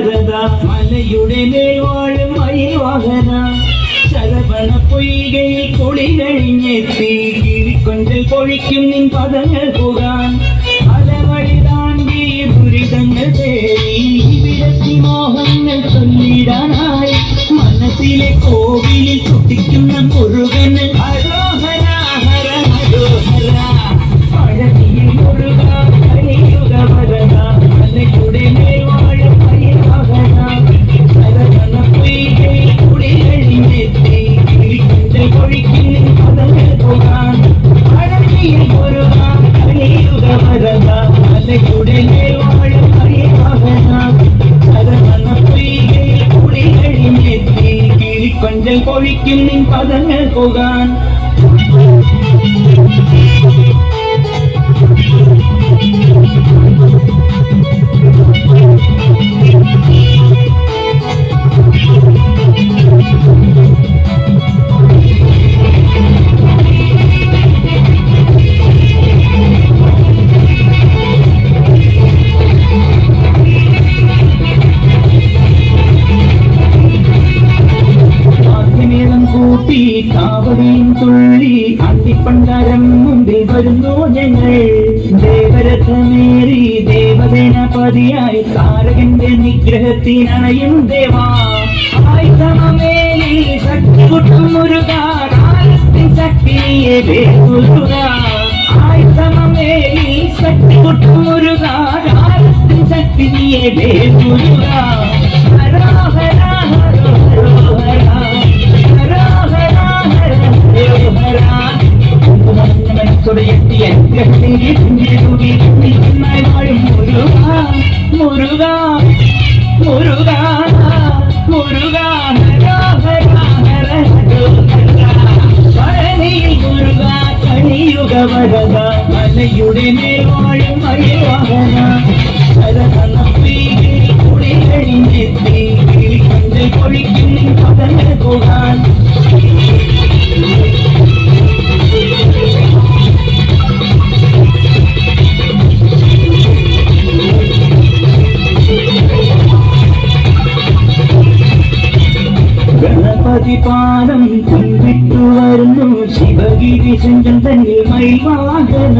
വരദ മലയുടെ മേൽ വാഴും മയിൽവാഹന ശരവണ പൊയ്കയിൽ കുളി കഴിഞ്ഞെത്തി കിളിക്കൊഞ്ചൽ പൊഴിക്കും നിൻ പദങ്ങൾ പോകാൻ അലവഴി താണ്ടി ദുരിതങ്ങൾ തേടി വിരത്തി മോഹങ്ങൾ ചൊല്ലിടാനായി മനസ്സിലെ കോവിലിൽ കുട്ടിക്കുന്ന മുരുകന് ഹരോഹര ഹര ഹരോഹര പഴനിയിൽ മുരുക കലിയുഗ വരദ മലയുടെ മേൽ വാഴും മയിൽവാഹന ശരവണ പൊയ്കയിൽ കുളി കഴിഞ്ഞെത്തി കിളിക്കൊഞ്ചൽ പൊഴിക്കും നിൻ പദങ്ങൾ പോകാൻ പഴനിയിൽ മുരുക കലിയുഗ വരദ മലയുടെ മേൽ വാഴും മയിൽവാഹന ശരവണ പൊയ്കയിൽ കുളി കഴിഞ്ഞെത്തി കിളിക്കൊഞ്ചൽ പൊഴിക്കും നിൻ പദങ്ങൾ പോകാൻ കൂട്ടി കാവടിയും തുള്ളി അന്തിപ്പണ്ടാരം മുമ്പിൽ വരുന്നു ഞങ്ങൾ ദേവരഥമേറി ദേവഗണപതിയായി താരകന്റെ നിഗ്രഹത്തിനണയും ദേവാ ആയുധമേലി ശക്തി കുട്ടും മുരുക ശക്തിയെ വേഗുക ആയുധമേലി ശക്തി കുട്ടും മുരുക ശക്തിയെ വേഗുക മുരുക മുരുക മുരുക പഴനിയിൽ മുരുക കലിയുഗ വരദ മലയുടെ മേൽ വാഴും മയിൽവാഹന ശരവണ പൊയ്കയിൽ കുളി കഴിഞ്ഞെത്തി കിളിക്കൊഞ്ചൽ പൊഴിക്കും നിൻ പദങ്ങൾ പോകാൻ ഗണപതിപാദം കുമ്പിട്ടു വരുന്നു ശിവഗിരി ശങ്കൻ തന്നിൽ മയിൽവാഹന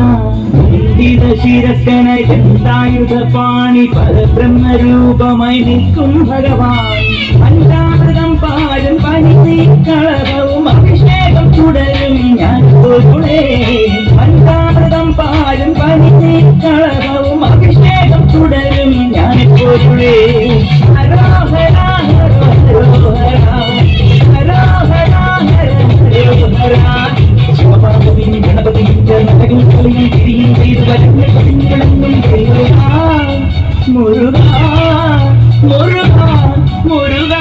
കുന്തിത ശിരസ്കനായി ദന്തായുധ പാണി പരബ്രഹ്മരൂപമായി നിൽക്കും ഭഗവാൻ പഞ്ചാമൃതം പാലും പനിനീക്കളവും അഭിഷേകം തുടരും ഞാൻ പൊരുളേ പഞ്ചാമൃതം പാലും പനിനീക്കളവും അഭിഷേകം തുടരും ഞാൻ പൊരുളേ ഹരോഹര മുരുക മുരുക മുരുക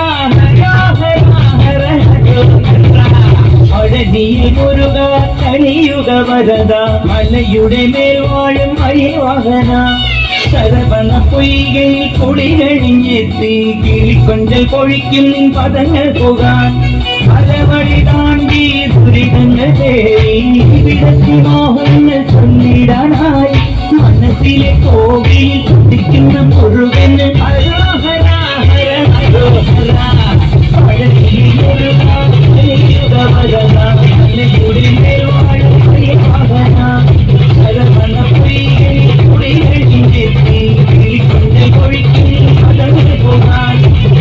പഴനിയിൽ മുരുക കലിയുഗ വരദ മലയുടെ മേൽ വാഴും മയിൽവാഹന ശരവണ പൊയ്കയിൽ കുളി കഴിഞ്ഞെത്തി കിളിക്കൊഞ്ചൽ പൊഴിക്കും നിൻ പദങ്ങൾ പോകാൻ അലവഴി താണ്ടി ദുരിതങ്ങൾ തേടി വിരത്തി മോഹങ്ങൾ ചൊല്ലിടാനായി മനസ്സിലെ കോവിലിൽ കുട്ടിക്കുന്ന മുരുകന് ഹരോഹര ഹര ഹരോഹര പഴനിയിൽ മുരുക കലിയുഗ വരദ മലയുടെ മേൽ വാഴും മയിൽവാഹന ശരവണ പൊയ്കയിൽ കുളി കഴിഞ്ഞെത്തി കിളിക്കൊഞ്ചൽ പൊഴിക്കും നിൻ പദങ്ങൾ പോകാൻ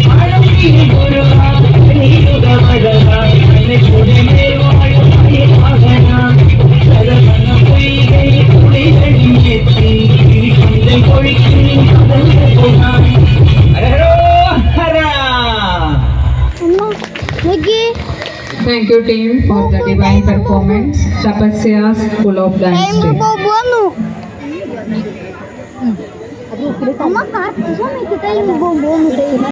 പഴനിയിൽ മുരുക കലിയുഗ വരദ മലയുടെ മേൽ വാഴും മയിൽവാഹന ശരവണ പൊയ്കയിൽ കുളി കഴിഞ്ഞെത്തി കിളിക്കൊഞ്ചൽ പൊഴിക്കും നിൻ പദങ്ങൾ പോകാൻ Thank you team for the divine performance. Tapasya's full of dance. Ama kartı mı? Kita yung bombo mo tayo.